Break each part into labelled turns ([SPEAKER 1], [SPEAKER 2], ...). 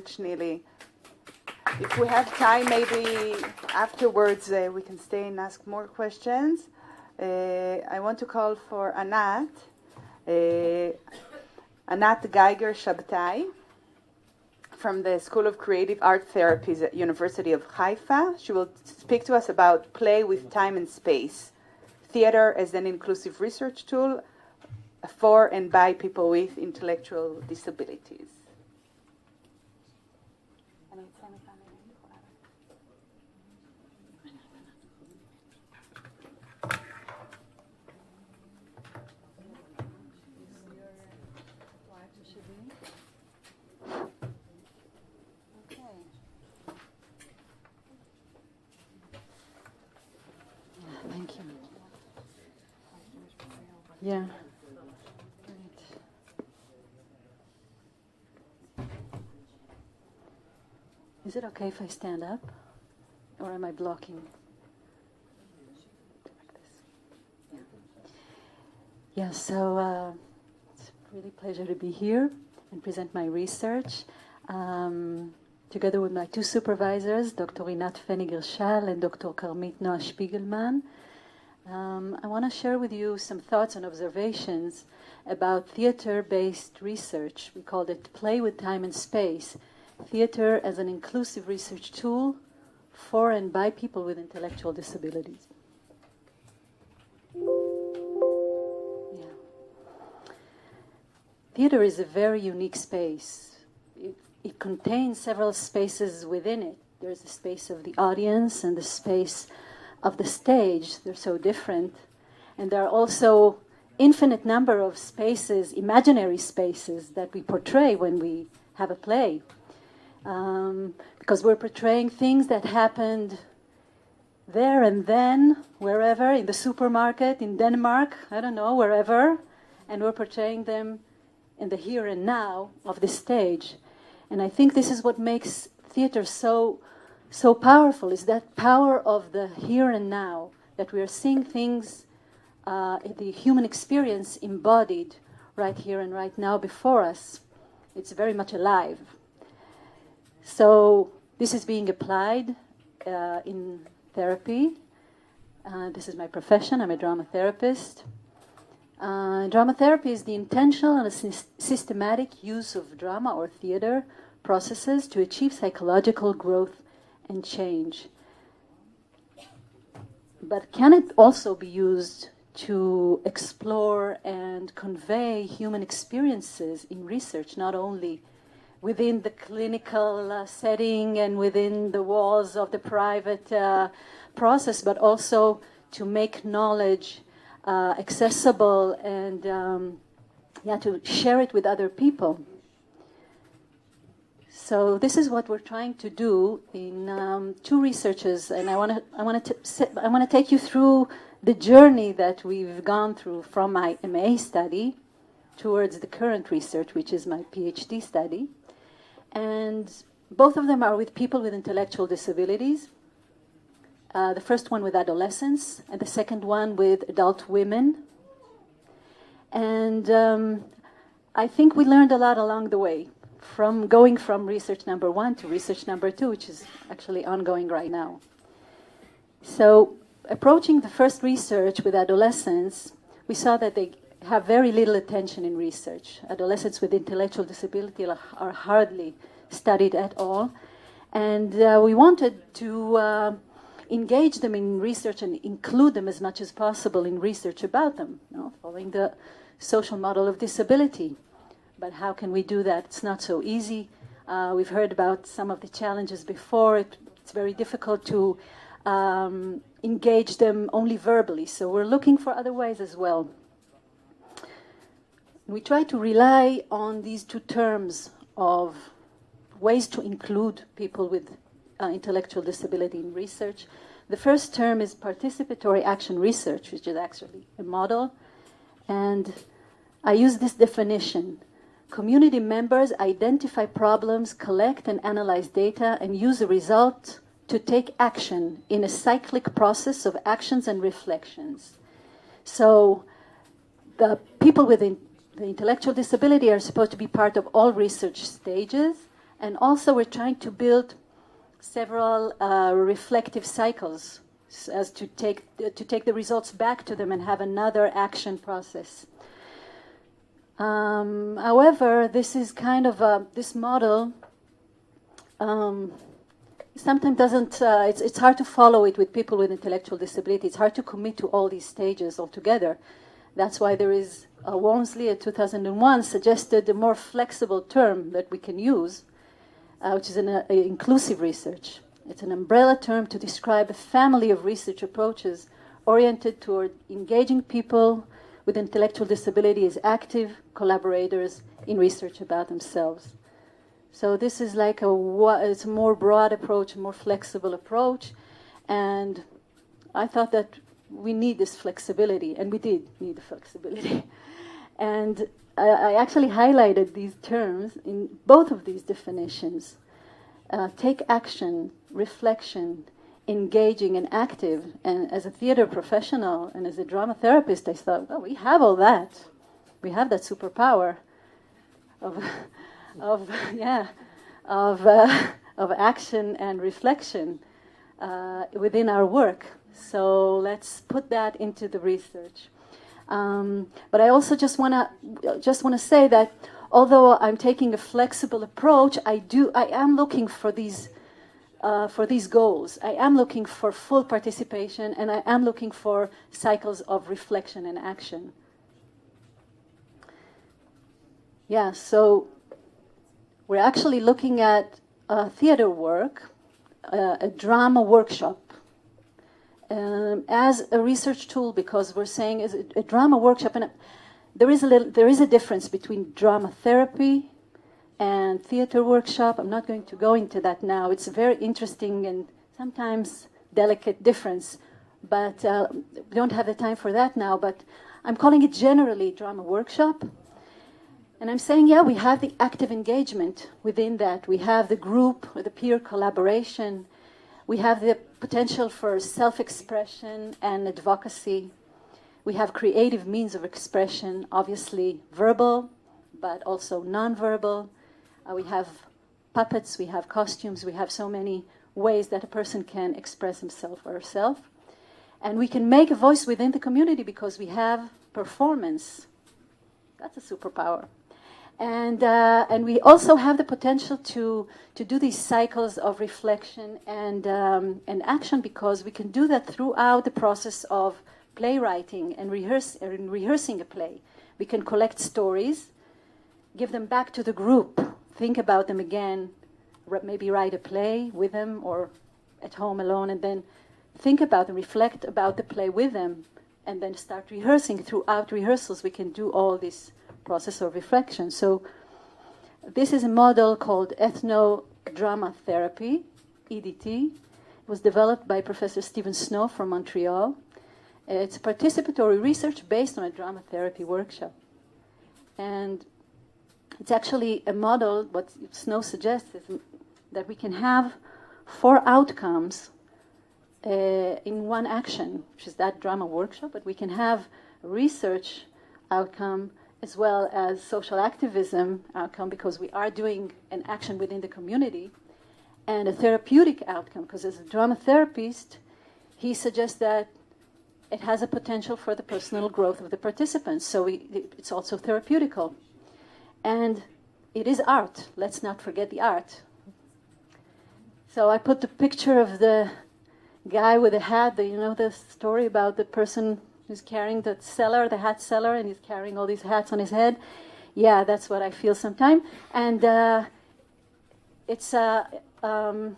[SPEAKER 1] much, Neely. If we have time, maybe afterwards we can stay and ask more questions. I want to call for Anat. Anat Geiger Shabtay from the School of Creative Art Therapies at University of Haifa. She will speak to us about play with time and space, theater as an inclusive research tool for and by people with intellectual disabilities.
[SPEAKER 2] Thank you. Yeah. Is it okay if I stand up? Or am I blocking? Yeah, so it's a really pleasure to be here and present my research. Together with my two supervisors, Dr. Anat and Dr. Karmit Noah Spiegelman. I want to share with you some thoughts and observations about theater-based research. We called it Play with Time and Space, theater as an inclusive research tool for and by people with intellectual disabilities. Yeah. Theater is a very unique space. It contains several spaces within it. There's the space of the audience and the space of the stage. They're so different. And there are also infinite number of spaces, imaginary spaces, that we portray when we have a play. Because we're portraying things that happened there and then, wherever, in the supermarket, in Denmark, I don't know, wherever. And we're portraying them in the here and now of the stage. And I think this is what makes theater so powerful, is that power of the here and now, that we are seeing things, the human experience embodied right here and right now before us. It's very much alive. So this is being applied in therapy. This is my profession. I'm a drama therapist. Drama therapy is the intentional and systematic use of drama or theater processes to achieve psychological growth and change. But can it also be used to explore and convey human experiences in research, not only within the clinical setting and within the walls of the private process, but also to make knowledge accessible and to share it with other people. So this is what we're trying to do in two researches, and I want to take you through the journey that we've gone through from my MA study towards the current research, which is my PhD study. And both of them are with people with intellectual disabilities. The first one with adolescents, and the second one with adult women. And I think we learned a lot along the way, from going from research number 1 to research number 2, which is actually ongoing right now. So, approaching the first research with adolescents, we saw that they have very little attention in research. Adolescents with intellectual disability are hardly studied at all. And we wanted to engage them in research and include them as much as possible in research about them, following the social model of disability. But how can we do that? It's not so easy. We've heard about some of the challenges before. It's very difficult to engage them only verbally. So we're looking for other ways as well. We try to rely on these two terms of ways to include people with intellectual disability in research. The first term is participatory action research, which is actually a model. And I use this definition. Community members identify problems, collect and analyze data, and use the result to take action in a cyclic process of actions and reflections. So the people with the intellectual disability are supposed to be part of all research stages, And also we're trying to build several reflective cycles as to take the results back to them and have another action process. However, this is kind of this model sometimes doesn't, it's hard to follow it with people with intellectual disability. It's hard to commit to all these stages altogether. That's why there is, Walmsley in 2001 suggested a more flexible term that we can use, which is an inclusive research. It's an umbrella term to describe a family of research approaches oriented toward engaging people with intellectual disability as active collaborators in research about themselves. So this is like it's a more broad approach, a more flexible approach, and I thought that we need this flexibility, and we did need the flexibility. And I actually highlighted these terms in both of these definitions. Take action, reflection, engaging and active. And as a theater professional and as a drama therapist, I thought, well, we have all that. We have that superpower of action and reflection within our work. So let's put that into the research. But I also just want to say that although I'm taking a flexible approach, I am looking for these goals. I am looking for full participation, and I am looking for cycles of reflection and action. Yeah, so we're actually looking at theater work, a drama workshop, as a research tool, because we're saying is a drama workshop, and there is a difference between drama therapy and theater workshop. I'm not going to go into that now. It's a very interesting and sometimes delicate difference, but we don't have the time for that now. But I'm calling it generally drama workshop. And I'm saying, yeah, we have the active engagement within that. We have the group, or the peer collaboration. We have the potential for self-expression and advocacy. We have creative means of expression, obviously verbal, but also non-verbal. We have puppets, we have costumes, we have so many ways that a person can express himself or herself. And we can make a voice within the community because we have performance. That's a superpower. And we also have the potential to do these cycles of reflection and action, because we can do that throughout the process of playwriting and rehearsing a play. We can collect stories, give them back to the group, think about them again, maybe write a play with them or at home alone, and then think about and reflect about the play with them, and then start rehearsing. Throughout rehearsals, we can do all this process of reflection. So this is a model called ethno-drama therapy, EDT. It was developed by Professor Stephen Snow from Montreal. It's participatory research based on a drama therapy workshop. And it's actually a model, what Snow suggests is that we can have 4 outcomes in one action, which is that drama workshop, but we can have a research outcome as well as social activism outcome, because we are doing an action within the community, and a therapeutic outcome, because as a drama therapist, he suggests that it has a potential for the personal growth of the participants, so it's also therapeutical. And it is art. Let's not forget the art. So I put the picture of the guy with the hat, the story about the person who's carrying the hat seller, and he's carrying all these hats on his head. Yeah, that's what I feel sometimes. And it's the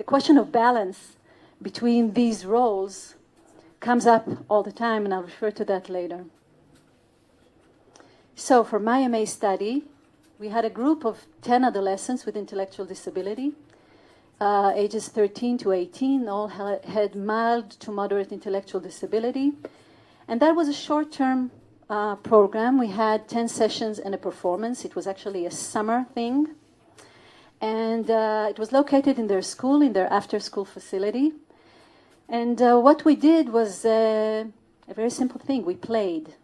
[SPEAKER 2] question of balance between these roles comes up all the time, and I'll refer to that later. So for my MA study, we had a group of 10 adolescents with intellectual disability, ages 13 to 18, all had mild to moderate intellectual disability. And that was a short-term program. We had 10 sessions and a performance. It was actually a summer thing. And it was located in their school, in their after-school facility. And what we did was a very simple thing. We played.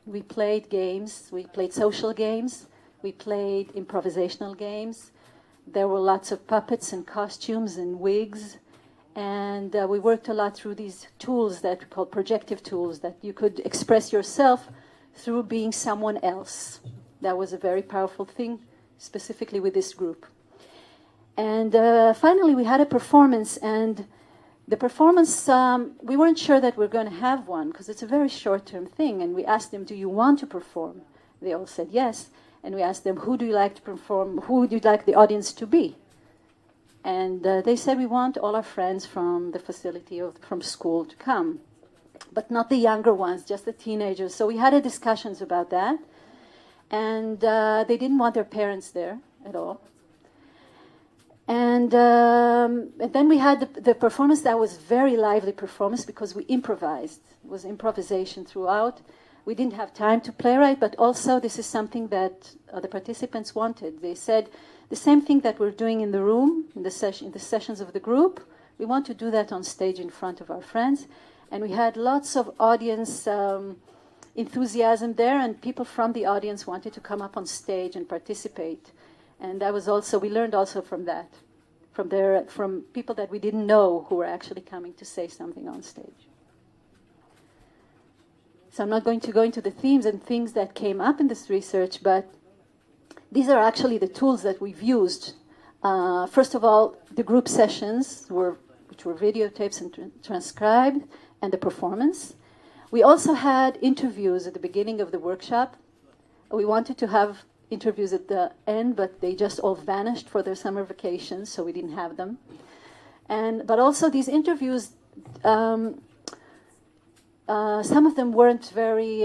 [SPEAKER 2] We played games. We played social games. We played improvisational games. There were lots of puppets and costumes and wigs. And we worked a lot through these tools that we call projective tools, that you could express yourself through being someone else. That was a very powerful thing, specifically with this group. And finally, we had a performance, and the performance, we weren't sure that we're going to have one, because it's a very short-term thing. And we asked them, do you want to perform? They all said yes. And we asked them, who do you like to perform? Who would you like the audience to be? And they said, we want all our friends from the facility, from school to come. But not the younger ones, just the teenagers. So we had discussions about that. And they didn't want their parents there at all. And then we had the performance that was very lively performance because we improvised. It was improvisation throughout. We didn't have time to playwright, but also this is something that the participants wanted. They said, the same thing that we're doing in the room, in the sessions of the group, we want to do that on stage in front of our friends. And we had lots of audience enthusiasm there, and people from the audience wanted to come up on stage and participate. And that was also, we learned also from that, from people that we didn't know who were actually coming to say something on stage. So I'm not going to go into the themes and things that came up in this research, but these are actually the tools that we've used. First of all, the group sessions, which were videotapes and transcribed, and the performance. We also had interviews at the beginning of the workshop. We wanted to have interviews at the end, but they just all vanished for their summer vacations, so we didn't have them. But also these interviews, some of them weren't very,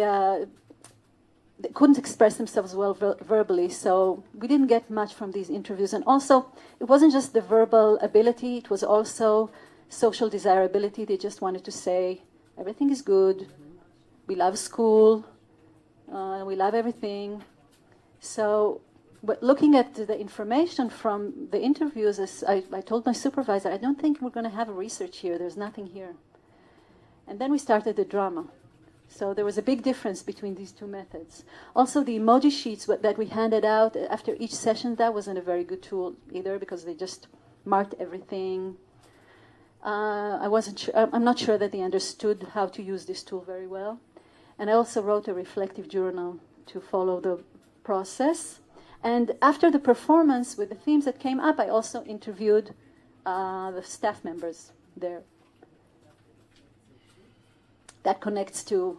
[SPEAKER 2] they couldn't express themselves well verbally, so we didn't get much from these interviews. And also, it wasn't just the verbal ability, it was also social desirability. They just wanted to say, everything is good, we love school, we love everything. So, but looking at the information from the interviews, I told my supervisor, I don't think we're going to have a research here, there's nothing here. And then we started the drama. So there was a big difference between these two methods. Also, the emoji sheets that we handed out after each session, that wasn't a very good tool either, because they just marked everything. I'm not sure that they understood how to use this tool very well. And I also wrote a reflective journal to follow the process. And after the performance with the themes that came up, I also interviewed the staff members there. That connects to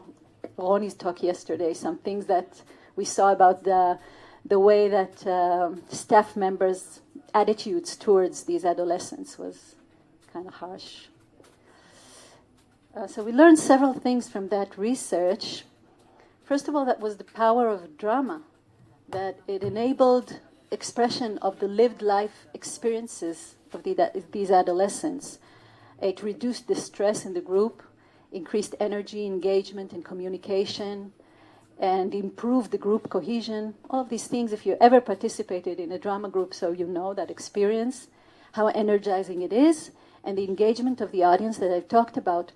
[SPEAKER 2] Ronnie's talk yesterday, some things that we saw about the way that staff members' attitudes towards these adolescents was kind of harsh. So we learned several things from that research. First of all, that was the power of drama, that it enabled expression of the lived life experiences of these adolescents. It reduced the stress in the group, increased energy, engagement, and communication, and improved the group cohesion. All of these things, if you ever participated in a drama group, so you know that experience, how energizing it is, and the engagement of the audience that I've talked about.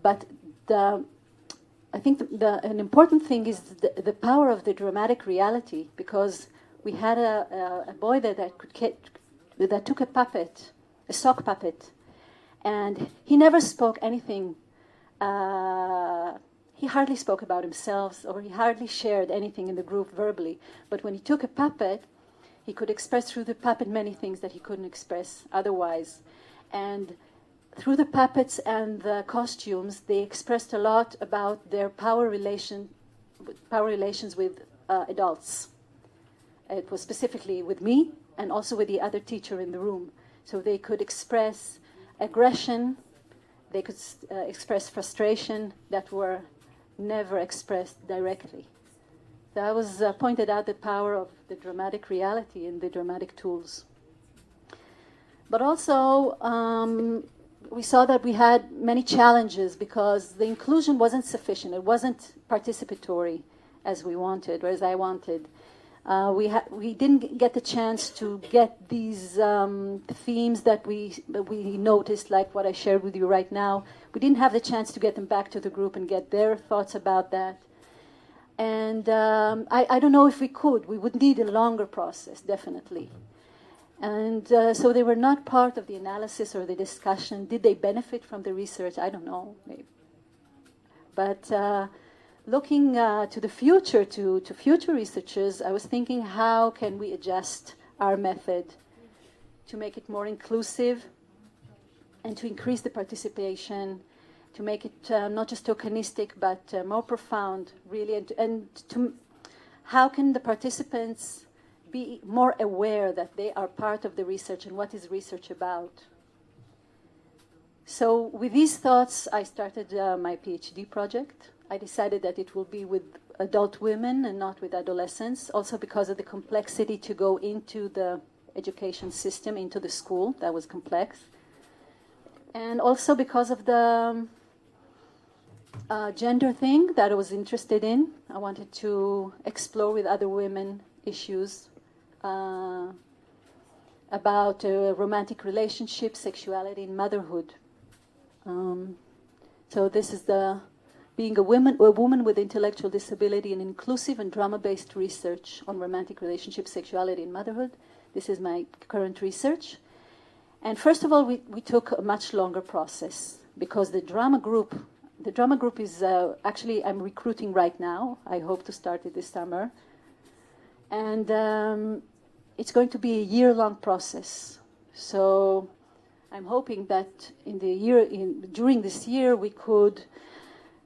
[SPEAKER 2] But I think an important thing is the power of the dramatic reality, because we had a boy that took a puppet, a sock puppet, and he never spoke anything. He hardly spoke about himself, or he hardly shared anything in the group verbally. But when he took a puppet, he could express through the puppet many things that he couldn't express otherwise. And through the puppets and the costumes, they expressed a lot about their power relations with adults. It was specifically with me and also with the other teacher in the room. So they could express aggression, they could express frustration that were never expressed directly. That was pointed out the power of the dramatic reality and the dramatic tools. But also, we saw that we had many challenges because the inclusion wasn't sufficient. It wasn't participatory as we wanted, or as I wanted. We didn't get the chance to get these themes that we noticed, like what I shared with you right now. We didn't have the chance to get them back to the group and get their thoughts about that. And I don't know if we could. We would need a longer process, definitely. And so they were not part of the analysis or the discussion. Did they benefit from the research? I don't know, maybe. But looking to the future, to future researchers, I was thinking, how can we adjust our method to make it more inclusive and to increase the participation, to make it not just tokenistic, but more profound, really, how can the participants be more aware that they are part of the research and what is research about? So with these thoughts, I started my PhD project. I decided that it will be with adult women and not with adolescents, also because of the complexity to go into the education system, into the school. That was complex. And also because of the gender thing that I was interested in. I wanted to explore with other women issues about romantic relationships, sexuality, and motherhood. So this is being a woman with intellectual disability and inclusive and drama-based research on romantic relationships, sexuality, and motherhood. This is my current research. And first of all, we took a much longer process because the drama group is actually, I'm recruiting right now. I hope to start it this summer. And it's going to be a year-long process. So I'm hoping that during this year we could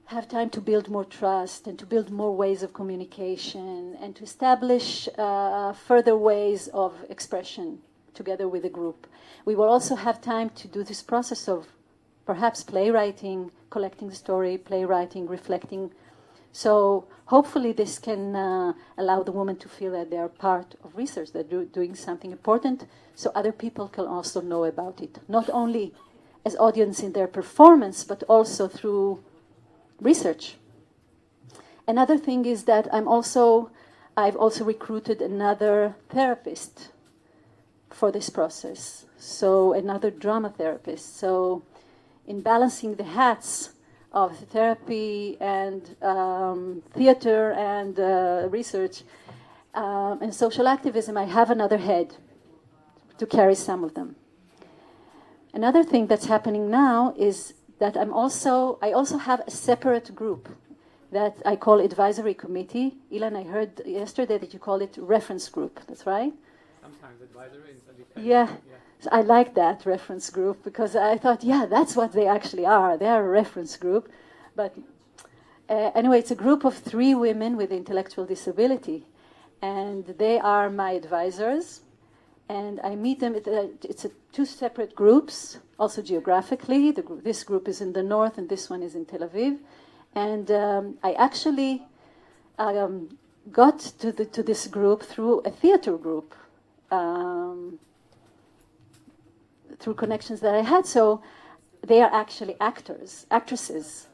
[SPEAKER 2] have time to build more trust and to build more ways of communication and to establish further ways of expression together with the group. We will also have time to do this process of perhaps playwriting, collecting the story, playwriting, reflecting. So hopefully this can allow the women to feel that they are part of research, that they're doing something important, so other people can also know about it, not only as audience in their performance, but also through research. Another thing is that I've also recruited another therapist for this process, so another drama therapist. So in balancing the hats of therapy and theater and research and social activism, I have another head to carry some of them. Another thing that's happening now is that I also have a separate group that I call advisory committee. Ilan, I heard yesterday that you call it reference group. That's right?
[SPEAKER 3] Sometimes advisory is a different.
[SPEAKER 2] Yeah. So I like that reference group because I thought, yeah, that's what they actually are. They are a reference group. But anyway, it's a group of 3 women with intellectual disability. And they are my advisors. And I meet them. It's 2 separate groups, also geographically. This group is in the north and this one is in Tel Aviv. And I actually got to this group through a theater group. Through connections that I had. So they are actually actresses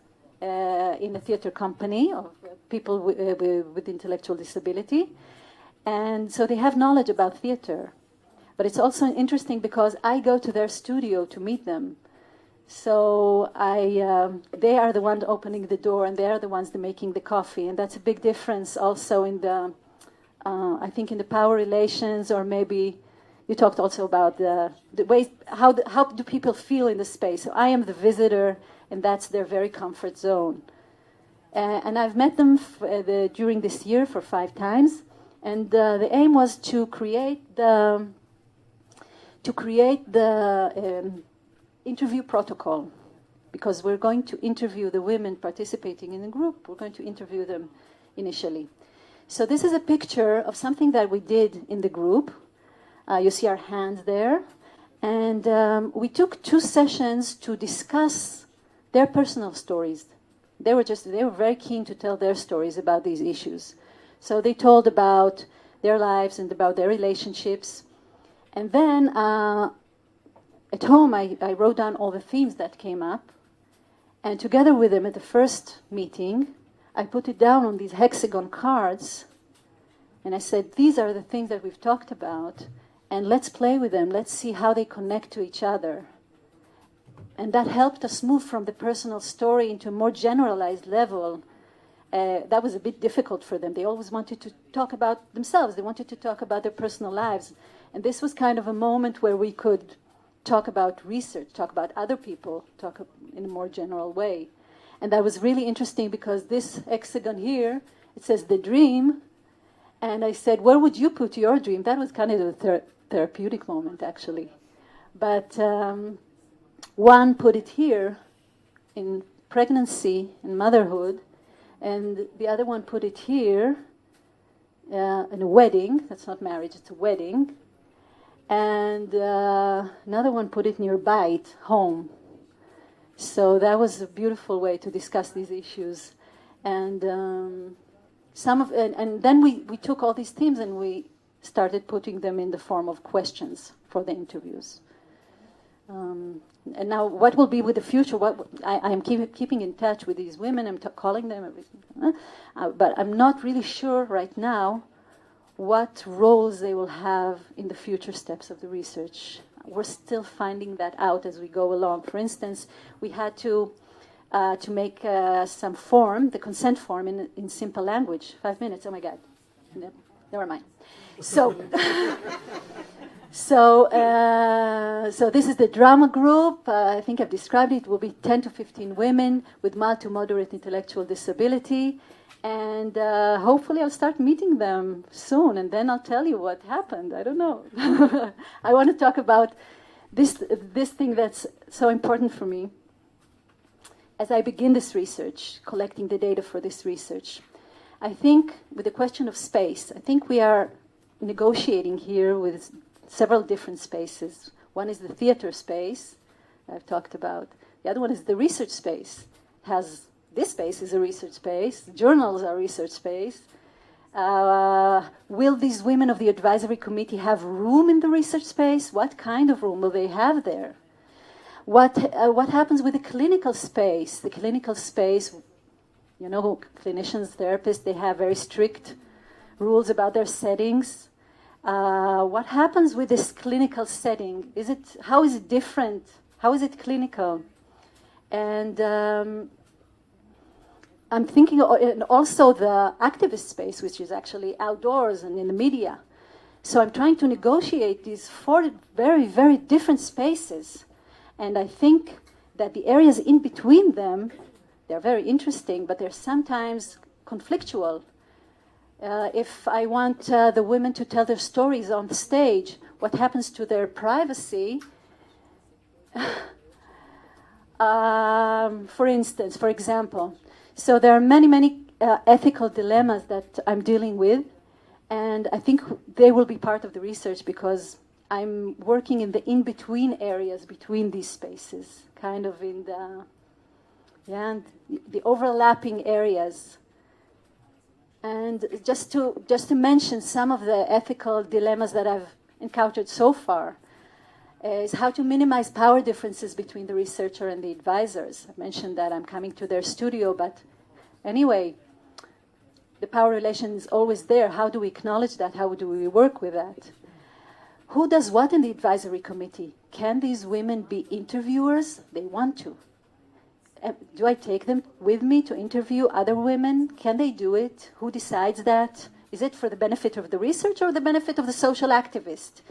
[SPEAKER 2] in a theater company of people with intellectual disability. And so they have knowledge about theater. But it's also interesting because I go to their studio to meet them. So they are the ones opening the door and they are the ones making the coffee. And that's a big difference also in I think in the power relations, or maybe you talked also about the ways, how do people feel in the space. So I am the visitor, and that's their very comfort zone. And I've met them during this year for 5 times, and the aim was to create the interview protocol, because we're going to interview the women participating in the group. We're going to interview them initially. So this is a picture of something that we did in the group. You see our hands there. And we took 2 sessions to discuss their personal stories. They were very keen to tell their stories about these issues. So they told about their lives and about their relationships. And then at home, I wrote down all the themes that came up. And together with them at the first meeting, I put it down on these hexagon cards. And I said, these are the things that we've talked about. And let's play with them. Let's see how they connect to each other. And that helped us move from the personal story into a more generalized level. That was a bit difficult for them. They always wanted to talk about themselves. They wanted to talk about their personal lives. And this was kind of a moment where we could talk about research, talk about other people, talk in a more general way. And that was really interesting because this hexagon here, it says the dream. And I said, where would you put your dream? That was kind of a therapeutic moment, actually. But one put it here in pregnancy and motherhood, and the other one put it here in a wedding. That's not marriage, it's a wedding. And another one put it nearby, at home. So that was a beautiful way to discuss these issues. And and then we took all these themes and we started putting them in the form of questions for the interviews. And now, what will be with the future? I'm keeping in touch with these women. I'm calling them everything, but I'm not really sure right now what roles they will have in the future steps of the research. We're still finding that out as we go along. For instance, we had to make some form, the consent form, in simple language. 5 minutes. Oh my God, never mind. So. So this is the drama group. I think I've described it. It will be 10 to 15 women with mild to moderate intellectual disability. And hopefully I'll start meeting them soon, and then I'll tell you what happened. I don't know. I want to talk about this thing that's so important for me as I begin this research, collecting the data for this research. I think with the question of space, I think we are negotiating here with several different spaces. One is the theater space I've talked about. The other one is the research space. This space is a research space. Journals are research space. Will these women of the advisory committee have room in the research space? What kind of room will they have there? What happens with the clinical space? The clinical space, you know, clinicians, therapists, they have very strict rules about their settings. What happens with this clinical setting? How is it different? How is it clinical? And I'm thinking also the activist space, which is actually outdoors and in the media. So I'm trying to negotiate these 4 very, very different spaces. And I think that the areas in between them, they're very interesting, but they're sometimes conflictual. If I want the women to tell their stories on the stage, what happens to their privacy? For example. So there are many, many ethical dilemmas that I'm dealing with, and I think they will be part of the research because I'm working in the in-between areas between these spaces, kind of in the overlapping areas. And just to mention some of the ethical dilemmas that I've encountered so far is how to minimize power differences between the researcher and the advisors. I mentioned that I'm coming to their studio, but anyway, the power relation is always there. How do we acknowledge that? How do we work with that? Who does what in the advisory committee? Can these women be interviewers? They want to. Do I take them with me to interview other women? Can they do it? Who decides that? Is it for the benefit of the research or the benefit of the social activist?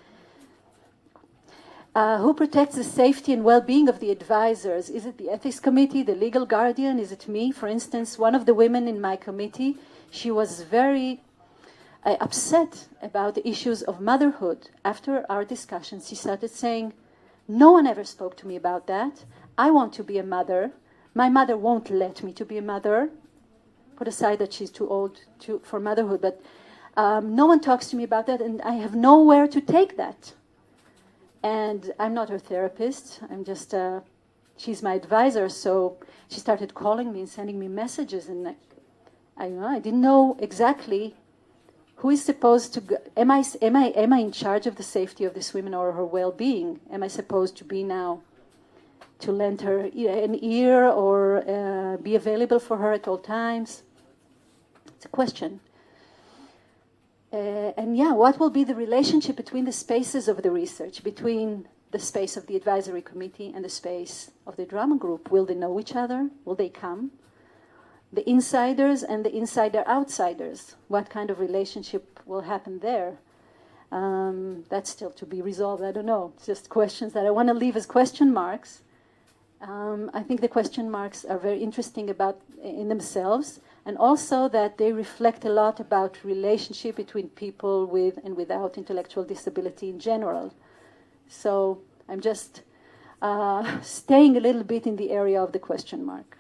[SPEAKER 2] Who protects the safety and well-being of the advisors? Is it the ethics committee, the legal guardian? Is it me? For instance, one of the women in my committee, she was very upset about the issues of motherhood. After our discussions, she started saying, no one ever spoke to me about that. I want to be a mother. My mother won't let me to be a mother. Put aside that she's too old for motherhood, but no one talks to me about that, and I have nowhere to take that. And I'm not her therapist. I'm just, she's my advisor. So she started calling me and sending me messages, and I didn't know exactly who is supposed to. Am I in charge of the safety of this woman or her well-being? Am I supposed to be now to lend her an ear or be available for her at all times? It's a question. What will be the relationship between the spaces of the research, between the space of the advisory committee and the space of the drama group? Will they know each other? Will they come? The insiders and the insider-outsiders, what kind of relationship will happen there? That's still to be resolved. I don't know. It's just questions that I want to leave as question marks. I think the question marks are very interesting in themselves, and also that they reflect a lot about relationship between people with and without intellectual disability in general. So I'm just staying a little bit in the area of the question mark.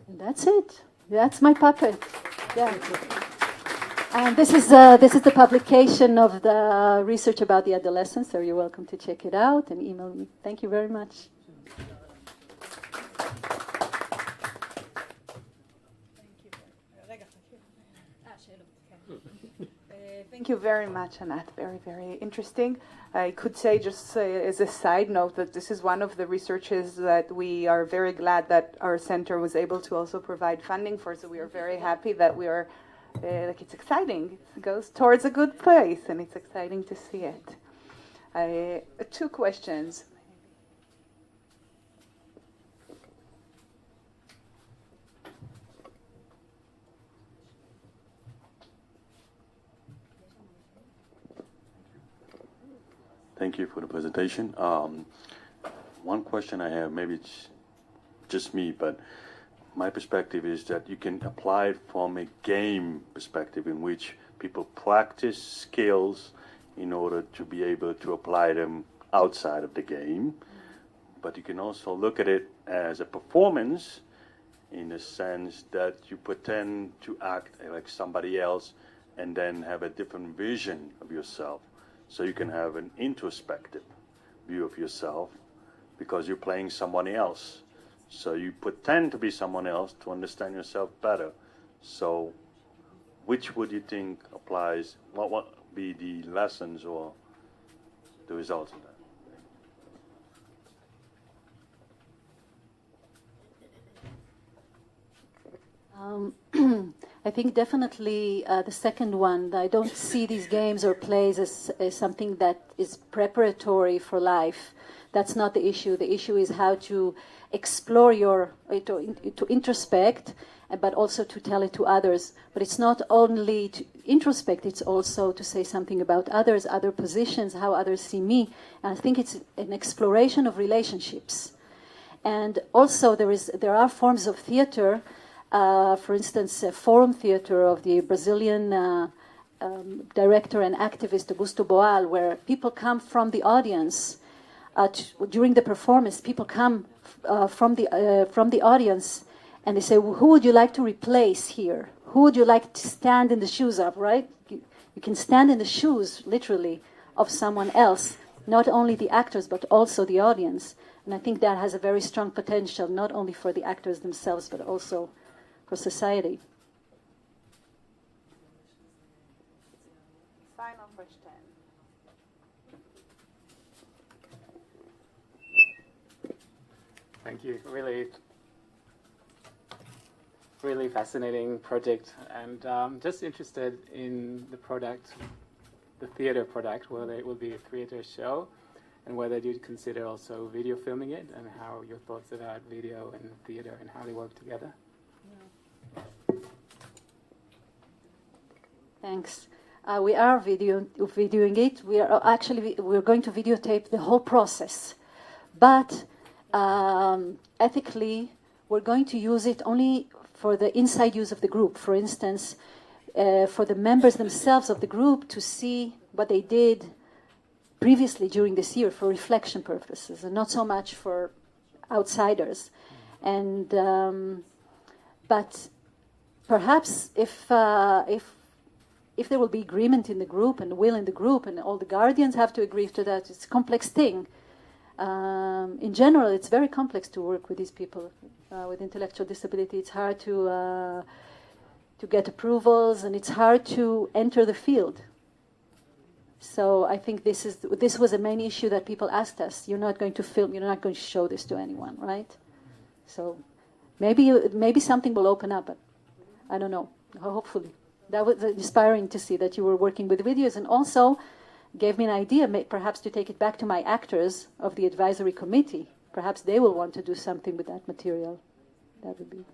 [SPEAKER 2] And that's it. That's my puppet. Yeah. And this is the publication of the research about the adolescents, so you're welcome to check it out and email me. Thank you very much.
[SPEAKER 1] Thank you very much, Anat. Very, very interesting. I could say, just as a side note, that this is one of the researches that we are very glad that our center was able to also provide funding for. So we are very happy that we are, it's exciting. It goes towards a good place, and it's exciting to see it. 2 questions.
[SPEAKER 4] Thank you for the presentation. One question I have, maybe it's just me, but my perspective is that you can apply it from a game perspective in which people practice skills in order to be able to apply them outside of the game. But you can also look at it as a performance in the sense that you pretend to act like somebody else and then have a different vision of yourself. So you can have an introspective view of yourself because you're playing someone else. So you pretend to be someone else to understand yourself better. So which would you think applies? What would be the lessons or the results of that?
[SPEAKER 2] I think definitely the second one. I don't see these games or plays as something that is preparatory for life. That's not the issue. The issue is how to explore to introspect, but also to tell it to others. But it's not only to introspect, it's also to say something about others, other positions, how others see me. And I think it's an exploration of relationships. And also there are forms of theater. For instance, forum theater of the Brazilian director and activist Augusto Boal, where people come from the audience during the performance. People come from the audience, and they say, well, "Who would you like to replace here? Who would you like to stand in the shoes of?" Right? You can stand in the shoes, literally, of someone else. Not only the actors, but also the audience. And I think that has a very strong potential, not only for the actors themselves, but also for society.
[SPEAKER 1] Final question.
[SPEAKER 3] Thank you. Really fascinating project, and just interested in the product, the theater product, whether it will be a theater show, and whether you'd consider also video filming it, and how your thoughts about video and theater and how they work together.
[SPEAKER 2] Thanks. We are videoing it. We're going to videotape the whole process, but ethically, we're going to use it only for the inside use of the group. For instance, for the members themselves of the group to see what they did previously during this year for reflection purposes, and not so much for outsiders. And but perhaps if there will be agreement in the group and will in the group, and all the guardians have to agree to that, it's a complex thing. In general, it's very complex to work with these people with intellectual disability. It's hard to get approvals, and it's hard to enter the field. So I think this was a main issue that people asked us. You're not going to film. You're not going to show this to anyone, right? So maybe something will open up, but I don't know. Hopefully. That was inspiring to see that you were working with videos, and also gave me an idea, perhaps to take it back to my actors of the advisory committee. Perhaps they will want to do something with that material. That would be.